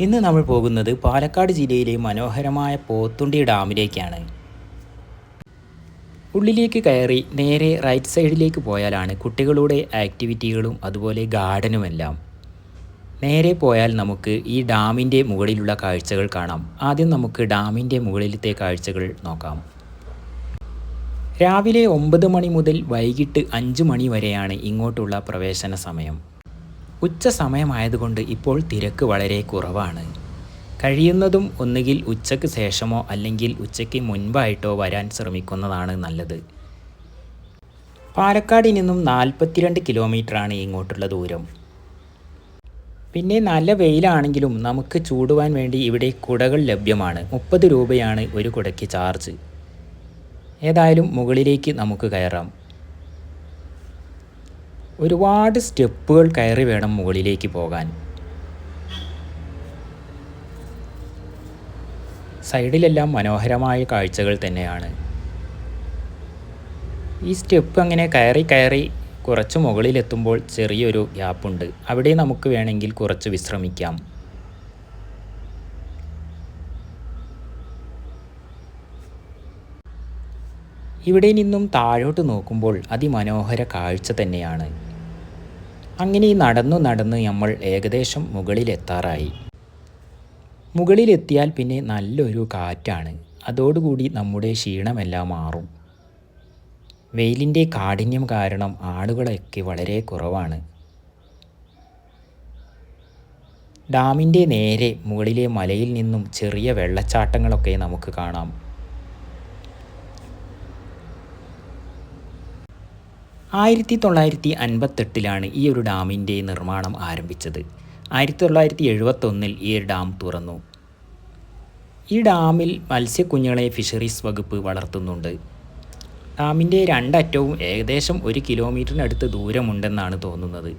ഇന്ന് നമ്മൾ പോകുന്നത് പാലക്കാട് ജില്ലയിലെ മനോഹരമായ പോത്തുണ്ടി ഡാമിലേക്കാണ്. ഉള്ളിലേക്ക് കയറി നേരെ റൈറ്റ് സൈഡിലേക്ക് പോയാലാണ് കുട്ടികളുടെ ആക്ടിവിറ്റികളും അതുപോലെ ഗാർഡനുമെല്ലാം. നേരെ പോയാൽ നമുക്ക് ഈ ഡാമിൻ്റെ മുകളിലുള്ള കാഴ്ചകൾ കാണാം. ആദ്യം നമുക്ക് ഡാമിൻ്റെ മുകളിലത്തെ കാഴ്ചകൾ നോക്കാം. രാവിലെ 9 മണി മുതൽ വൈകിട്ട് 5 മണി വരെയാണ് ഇങ്ങോട്ടുള്ള പ്രവേശന സമയം. ഉച്ച സമയമായതുകൊണ്ട് ഇപ്പോൾ തിരക്ക് വളരെ കുറവാണ്. കഴിയുന്നതും ഒന്നുകിൽ ഉച്ചയ്ക്ക് ശേഷമോ അല്ലെങ്കിൽ ഉച്ചയ്ക്ക് മുൻപായിട്ടോ വരാൻ ശ്രമിക്കുന്നതാണ് നല്ലത്. പാലക്കാട് നിന്നും 42 കിലോമീറ്ററാണ് ഇങ്ങോട്ടുള്ള ദൂരം. പിന്നെ നല്ല വെയിലാണെങ്കിലും നമുക്ക് ചൂടുവാൻ വേണ്ടി ഇവിടെ കുടകൾ ലഭ്യമാണ്. 30 രൂപയാണ് ഒരു കുടയ്ക്ക് ചാർജ്. ഏതായാലും മുകളിലേക്ക് നമുക്ക് കയറാം. ഒരുപാട് സ്റ്റെപ്പുകൾ കയറി വേണം മുകളിലേക്ക് പോകാൻ. സൈഡിലെല്ലാം മനോഹരമായ കാഴ്ചകൾ തന്നെയാണ്. ഈ സ്റ്റെപ്പ് അങ്ങനെ കയറി കയറി കുറച്ച് മുകളിലെത്തുമ്പോൾ ചെറിയൊരു ഗ്യാപ്പുണ്ട്. അവിടെ നമുക്ക് വേണമെങ്കിൽ കുറച്ച് വിശ്രമിക്കാം. ഇവിടെ നിന്നും താഴോട്ട് നോക്കുമ്പോൾ അതിമനോഹര കാഴ്ച തന്നെയാണ്. അങ്ങനെ നടന്നു നമ്മൾ ഏകദേശം മുകളിലെത്താറായി. മുകളിലെത്തിയാൽ പിന്നെ നല്ലൊരു കാറ്റാണ്. അതോടുകൂടി നമ്മുടെ ക്ഷീണമെല്ലാം മാറും. വെയിലിൻ്റെ കാഠിന്യം കാരണം ആളുകളൊക്കെ വളരെ കുറവാണ്. ഡാമിൻ്റെ നേരെ മുകളിലെ മലയിൽ നിന്നും ചെറിയ വെള്ളച്ചാട്ടങ്ങളൊക്കെ നമുക്ക് കാണാം. 1958 ഈ ഒരു ഡാമിൻ്റെ നിർമ്മാണം ആരംഭിച്ചത്. 1971 ഈ ഡാം തുറന്നു. ഈ ഡാമിൽ മത്സ്യക്കുഞ്ഞുങ്ങളെ ഫിഷറീസ് വകുപ്പ് വളർത്തുന്നുണ്ട്. ഡാമിൻ്റെ രണ്ടറ്റവും ഏകദേശം 1 കിലോമീറ്ററിനടുത്ത് ദൂരമുണ്ടെന്നാണ് തോന്നുന്നത്.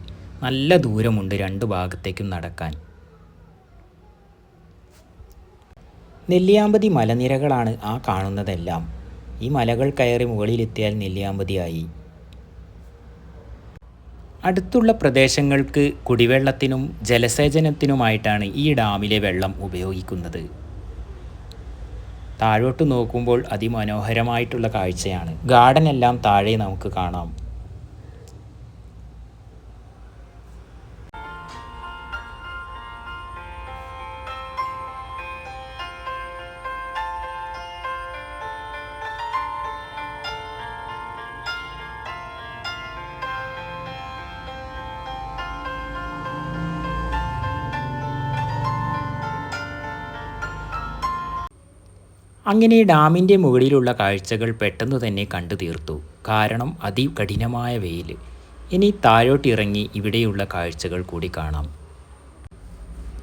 നല്ല ദൂരമുണ്ട് രണ്ട് ഭാഗത്തേക്കും നടക്കാൻ. നെല്ലിയാമ്പതി മലനിരകളാണ് ആ കാണുന്നതെല്ലാം. ഈ മലകൾ കയറി മുകളിലെത്തിയാൽ നെല്ലിയാമ്പതിയായി. അടുത്തുള്ള പ്രദേശങ്ങൾക്ക് കുടിവെള്ളത്തിനും ജലസേചനത്തിനുമായിട്ടാണ് ഈ ഡാമിലെ വെള്ളം ഉപയോഗിക്കുന്നത്. താഴോട്ട് നോക്കുമ്പോൾ അതിമനോഹരമായിട്ടുള്ള കാഴ്ചയാണ്. ഗാർഡൻ എല്ലാം താഴെ നമുക്ക് കാണാം. അങ്ങനെ ഡാമിൻ്റെ മുകളിലുള്ള കാഴ്ചകൾ പെട്ടെന്ന് തന്നെ കണ്ടു തീർത്തു. കാരണം അതികഠിനമായ വെയിൽ. ഇനി താഴോട്ടിറങ്ങി ഇവിടെയുള്ള കാഴ്ചകൾ കൂടി കാണാം.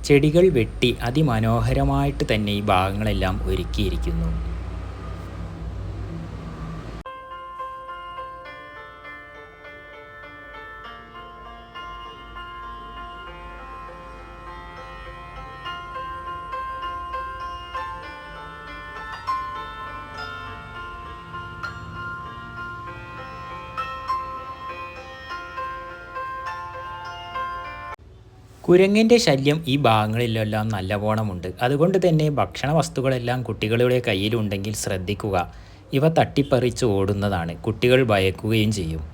ചെടികൾ വെട്ടി അതിമനോഹരമായിട്ട് തന്നെ ഈ ഭാഗങ്ങളെല്ലാം ഒരുക്കിയിരിക്കുന്നു. കുരങ്ങിൻ്റെ ശല്യം ഈ ഭാഗങ്ങളിലെല്ലാം നല്ലവണ്ണമുണ്ട്. അതുകൊണ്ട് തന്നെ ഭക്ഷണ വസ്തുക്കളെല്ലാം കുട്ടികളുടെ കയ്യിലുണ്ടെങ്കിൽ ശ്രദ്ധിക്കുക. ഇവ തട്ടിപ്പറിച്ച് ഓടുന്നതാണ്. കുട്ടികൾ ഭയക്കുകയും ചെയ്യും.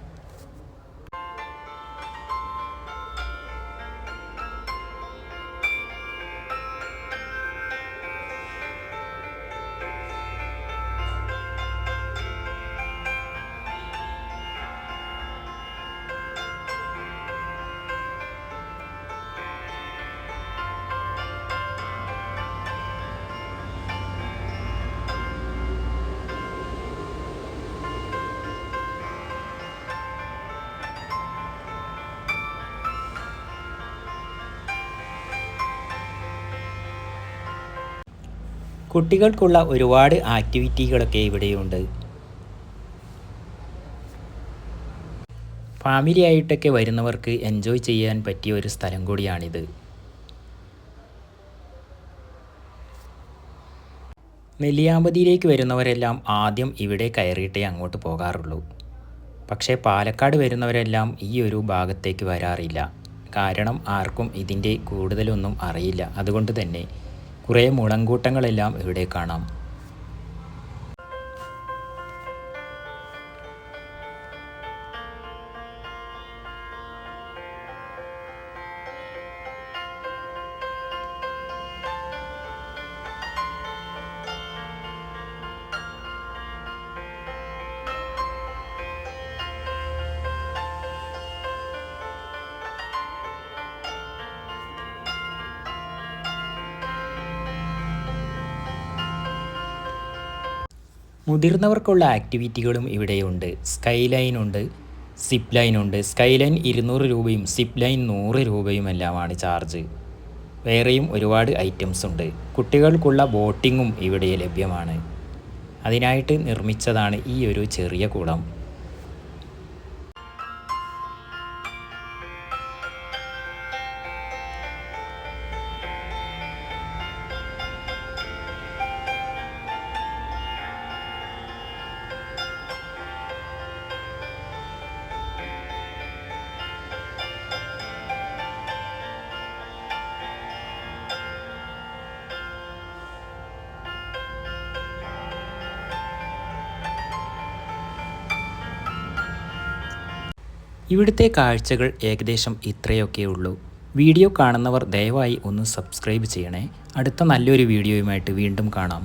കുട്ടികൾക്കുള്ള ഒരുപാട് ആക്ടിവിറ്റികളൊക്കെ ഇവിടെയുണ്ട്. ഫാമിലി ആയിട്ടൊക്കെ വരുന്നവർക്ക് എൻജോയ് ചെയ്യാൻ പറ്റിയ ഒരു സ്ഥലം കൂടിയാണിത്. നെല്ലിയാമ്പതിയിലേക്ക് വരുന്നവരെല്ലാം ആദ്യം ഇവിടെ കയറിയിട്ടേ അങ്ങോട്ട് പോകാറുള്ളൂ. പക്ഷേ പാലക്കാട് വരുന്നവരെല്ലാം ഈ ഒരു ഭാഗത്തേക്ക് വരാറില്ല. കാരണം ആർക്കും ഇതിൻ്റെ കൂടുതലൊന്നും അറിയില്ല. അതുകൊണ്ട് തന്നെ കുറേ മുളങ്കൂട്ടങ്ങളെല്ലാം ഇവിടെ കാണാം. മുതിർന്നവർക്കുള്ള ആക്ടിവിറ്റികളും ഇവിടെയുണ്ട്. സ്കൈ ലൈൻ ഉണ്ട്, സിപ്പ് ലൈൻ ഉണ്ട്. സ്കൈ ലൈൻ 200 രൂപയും സിപ്പ് ലൈൻ 100 രൂപയുമെല്ലാമാണ് ചാർജ്. വേറെയും ഒരുപാട് ഐറ്റംസ് ഉണ്ട്. കുട്ടികൾക്കുള്ള ബോട്ടിങ്ങും ഇവിടെ ലഭ്യമാണ്. അതിനായിട്ട് നിർമ്മിച്ചതാണ് ഈ ഒരു ചെറിയ കുളം. ഇവിടുത്തെ കാഴ്ചകൾ ഏകദേശം ഇത്രയൊക്കെ ഉള്ളൂ. വീഡിയോ കാണുന്നവർ ദയവായി ഒന്ന് സബ്സ്ക്രൈബ് ചെയ്യണേ. അടുത്ത നല്ലൊരു വീഡിയോയുമായിട്ട് വീണ്ടും കാണാം.